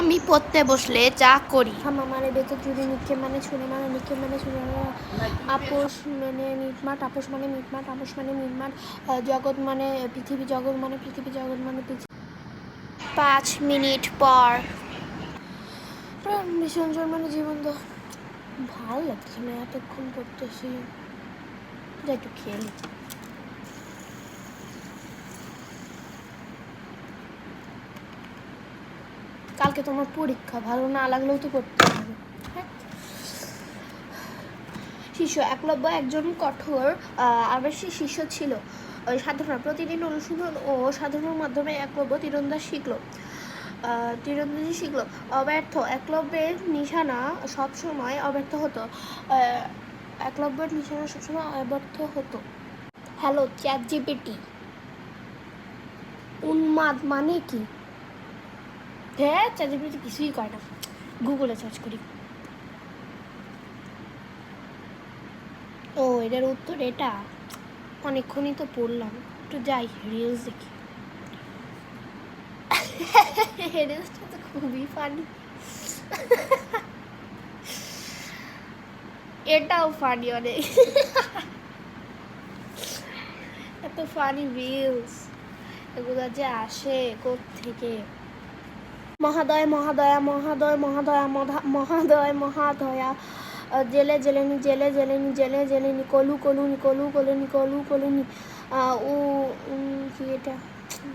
আমি পড়তে বসলে যা করি। হামা মানে বেতন চুরি, নিক্ষে মানে ছুঁড়ে মানে, নিক্ষে মানে ছুঁড়ে মানে, আপোষ মানে মিটমাট, আপোষ মানে মিটমাট, আপোষ মানে মিটমাট, জগৎ মানে পৃথিবী, জগৎ মানে পৃথিবী, জগৎ মানে পৃথিবী। 5 মিনিট পর। বিসর্জন মানে জীবন। তো ভালো লাগছে না এতক্ষণ করতেছি, যা একটু খেলি। কালকে তোমার পরীক্ষা, ভালো না লাগলেও তো করতে হবে। শিষ্য একলব্য একজন কঠোর আবাসী শিষ্য ছিল। সাধনা প্রতিদিন অনুশীলন ও সাধনার মাধ্যমে একলব্য তীরন্দাজি শিখলো। অব্যর্থ একলব্যের নিশানা সবসময় অব্যর্থ হতো। একলব্যের নিশানা সবসময় অব্যর্থ হতো। হ্যালো চ্যাট জিপিটি, উন্মাদ মানে কি? হ্যাঁ, চ্যাট জিপিটি কিছুই করে না, গুগলে সার্চ করি। ও, এটার উত্তর এটা। অনেকক্ষণই তো পড়লাম, একটু যাই রিলস দেখি। রিলসটা তো খুবই ফানি। এটাও ফানি অনেক। এত ফানি রিলস এগুলো যে আসে কোত্থেকে। মহাদয় মহাদয়া মহাদয় মহাদয়া মহাদয় মহাদয়া, জেলে জেলেনি জেলে জেলেনি জেলে জেলেনি, কলু কলুনি কলু কলুনি কলু কলুনি। ও কি এটা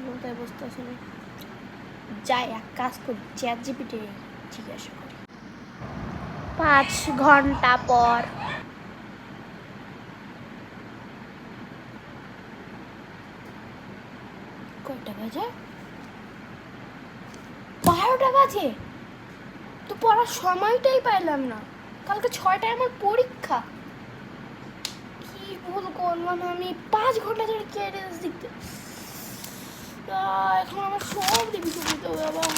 মাথায় বসতেছে না। যাই এক কাজ করি, চ্যাট জিপিটি জিজ্ঞাসা করি। 5 ঘন্টা পর। কয়টা বাজে? 12টা বাজে। তো পড়ার সময়টাই পাইলাম না। কালকে 6টায় আমার পরীক্ষা। কি ভুল করলাম আমি? 5 ঘন্টা ধরে কে রিলস দেখতে, এখন আমার সব রিভিশন দিতে হবে আবার।